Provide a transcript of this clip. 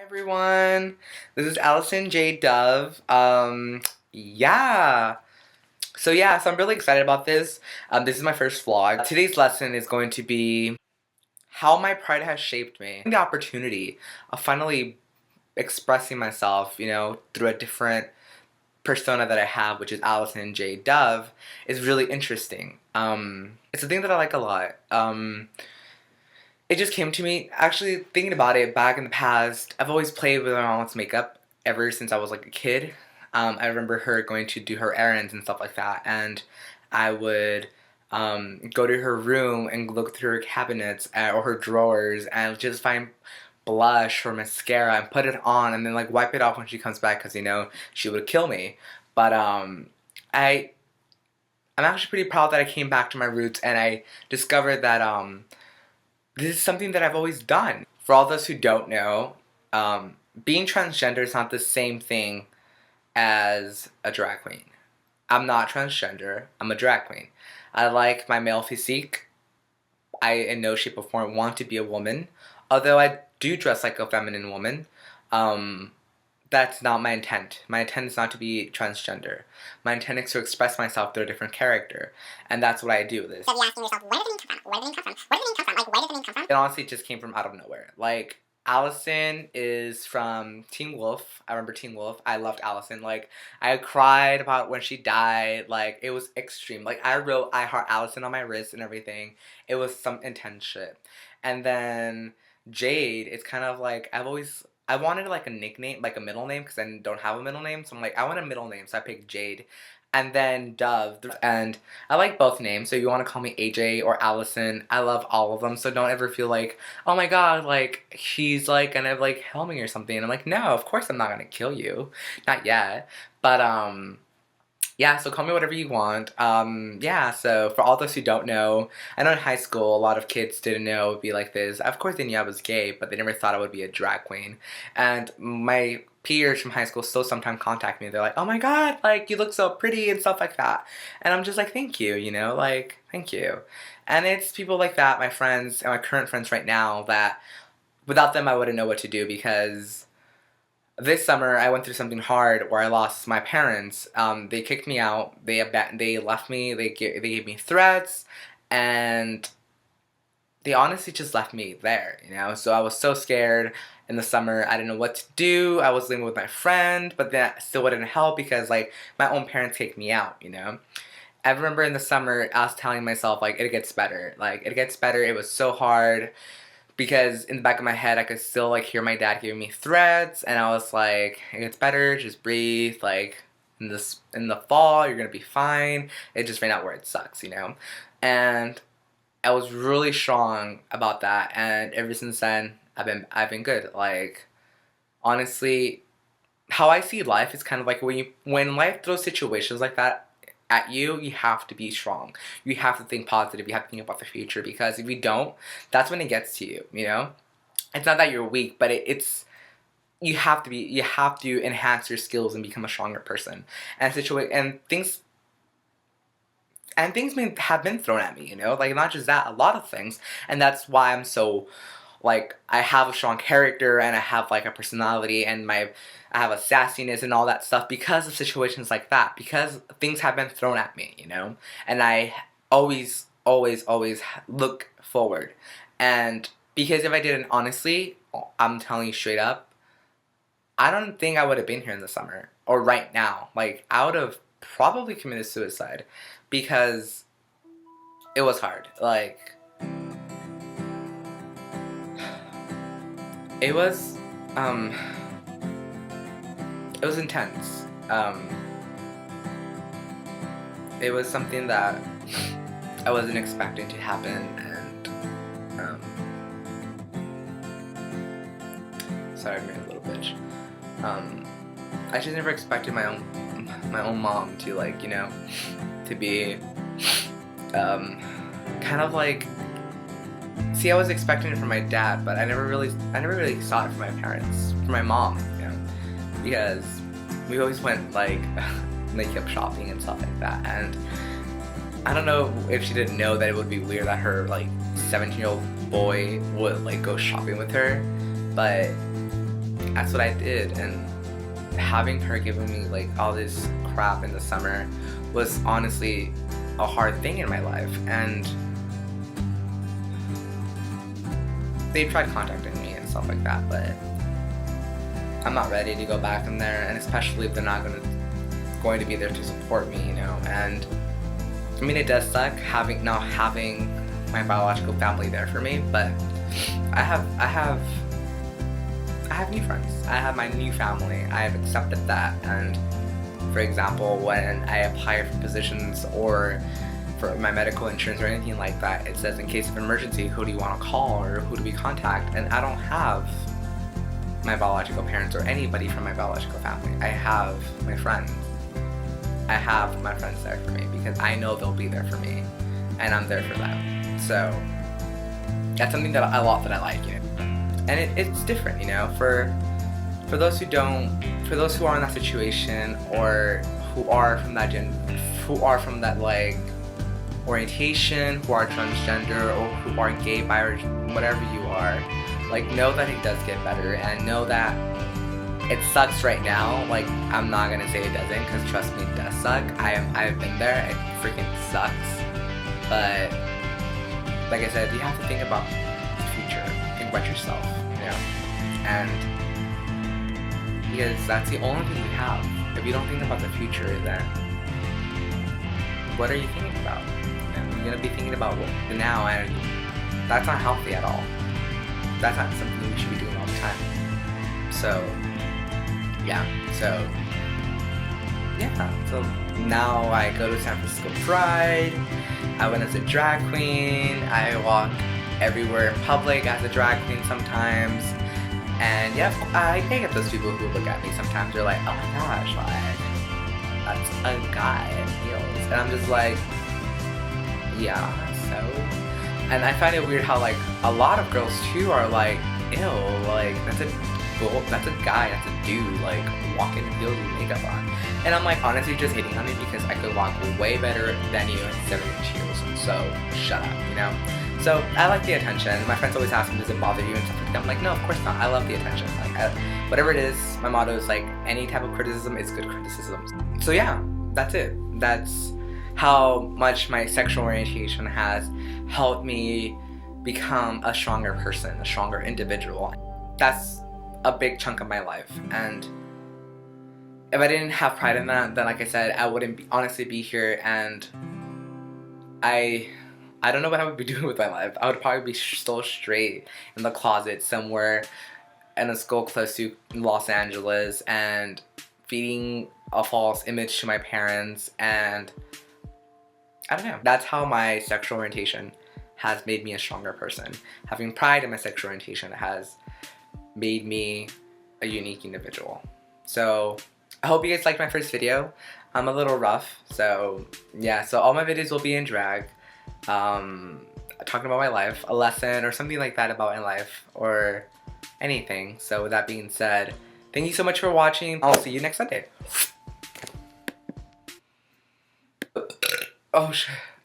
Everyone, this is Allison J. Dove. Yeah. So I'm really excited about this. This is my first vlog. Today's lesson is going to be how my pride has shaped me. The opportunity of finally expressing myself, through a different persona that I have, which is Allison J. Dove, is really interesting. It's a thing that I like a lot. It just came to me, actually thinking about it back in the past. I've always played with my mom's makeup ever since I was like a kid. I remember her going to do her errands and stuff like that, and I would go to her room and look through her cabinets or her drawers and just find blush or mascara and put it on and then like wipe it off when she comes back because she would kill me. But I'm actually pretty proud that I came back to my roots and I discovered that this is something that I've always done. For all those who don't know, being transgender is not the same thing as a drag queen. I'm not transgender, I'm a drag queen. I like my male physique. I in no shape or form want to be a woman, although I do dress like a feminine woman. That's not my intent. My intent is not to be transgender. My intent is to express myself through a different character, and that's what I do with this. So you're asking yourself, where does the name come from? Where does the name come from? Where does the name come from? Like, where does the name come from? It honestly just came from out of nowhere. Like, Allison is from Teen Wolf. I remember Teen Wolf. I loved Allison. Like, I cried about when she died. Like, it was extreme. Like, I wrote I Heart Allison on my wrist and everything. It was some intense shit. And then Jade, it's kind of like, I wanted like a nickname, like a middle name, because I don't have a middle name. So I'm like, I want a middle name. So I picked Jade. And then Dove. And I like both names. So you want to call me AJ or Allison. I love all of them. So don't ever feel like, oh my god, like, she's like gonna like kill me or something. And I'm like, no, of course I'm not gonna kill you. Not yet. But, yeah, so call me whatever you want. Yeah, so for all those who don't know, I know in high school a lot of kids didn't know it would be like this. Of course they knew I was gay, but they never thought I would be a drag queen. And my peers from high school still sometimes contact me. They're like, oh my god, like, you look so pretty and stuff like that. And I'm just like, thank you, like, thank you. And it's people like that, my friends, and my current friends right now, that without them I wouldn't know what to do, because this summer, I went through something hard where I lost my parents. They kicked me out. They left me. They gave me threats, and they honestly just left me there. So I was so scared in the summer. I didn't know what to do. I was living with my friend, but that still wouldn't help because like my own parents kicked me out. I remember in the summer, I was telling myself like it gets better. Like it gets better. It was so hard. Because in the back of my head, I could still, like, hear my dad giving me threats, and I was like, it gets better, just breathe, like, in the fall, you're gonna be fine. It just right now where it sucks, And I was really strong about that, and ever since then, I've been good. Like, honestly, how I see life is kind of like when life throws situations like that at you, you have to be strong. You have to think positive. You have to think about the future, because if you don't, that's when it gets to you. It's not that you're weak, but you have to enhance your skills and become a stronger person. And things have been thrown at me. Like not just that, a lot of things, and that's why I'm so. Like, I have a strong character, and I have, like, a personality, and I have a sassiness and all that stuff because of situations like that, because things have been thrown at me, and I always, always, always look forward, and because if I didn't, honestly, I'm telling you straight up, I don't think I would have been here in the summer, or right now. Like, I would have probably committed suicide, because it was hard. Like, it was intense. It was something that I wasn't expecting to happen, and sorry, I'm being a little bitch. I just never expected my own mom to like, to be kind of like. See, I was expecting it from my dad, but I never really saw it from my parents, from my mom, because we always went like makeup shopping and stuff like that, and I don't know if she didn't know that it would be weird that her like 17-year-old boy would like go shopping with her, but that's what I did. And having her giving me like all this crap in the summer was honestly a hard thing in my life. And they tried contacting me and stuff like that, but I'm not ready to go back in there, and especially if they're not going to be there to support me, you know. And I mean, it does suck not having my biological family there for me, but I have new friends. I have my new family. I have accepted that. And for example, when I apply for positions or for my medical insurance or anything like that, it says in case of emergency, who do you want to call or who do we contact? And I don't have my biological parents or anybody from my biological family. I have my friends. I have my friends there for me because I know they'll be there for me, and I'm there for them. So that's something that I like, you know. And it's different, you know, for those who are in that situation, or who are from that like orientation, who are transgender, or who are gay, bi, or whatever you are. Like, know that it does get better, and know that it sucks right now. Like, I'm not gonna say it doesn't, because trust me, it does suck. I've been there. It freaking sucks. But like I said, you have to think about the future. Think about yourself, you know. And because that's the only thing we have. If you don't think about the future, then what are you thinking about? And you're gonna be thinking about the now, and that's not healthy at all. That's not something we should be doing all the time. So yeah, so now I go to San Francisco Pride. I went as a drag queen. I walk everywhere in public as a drag queen sometimes. And yeah, I get those people who look at me sometimes. They're like, oh my gosh, like, that's a guy in heels. And I'm just like, yeah, so. And I find it weird how like a lot of girls too are like, ew, like that's a guy, that's a dude, like walking in heels with makeup on. And I'm like, honestly, just hating on me because I could walk way better than you in 7-inch heels. So shut up, you know. So I like the attention. My friends always ask me, does it bother you and stuff like that. I'm like, no, of course not. I love the attention. Like, whatever it is, my motto is like, any type of criticism is good criticism. So yeah, that's it. That's how much my sexual orientation has helped me become a stronger person, a stronger individual. That's a big chunk of my life. And if I didn't have pride in that, then like I said, I wouldn't honestly be here. And I don't know what I would be doing with my life. I would probably be still straight in the closet somewhere in a school close to Los Angeles and feeding a false image to my parents. And I don't know. That's how my sexual orientation has made me a stronger person. Having pride in my sexual orientation has made me a unique individual. So I hope you guys liked my first video. I'm a little rough, so yeah. So all my videos will be in drag, talking about my life, a lesson or something like that about my life, or anything. So with that being said, thank you so much for watching. I'll see you next Sunday. Oh shit.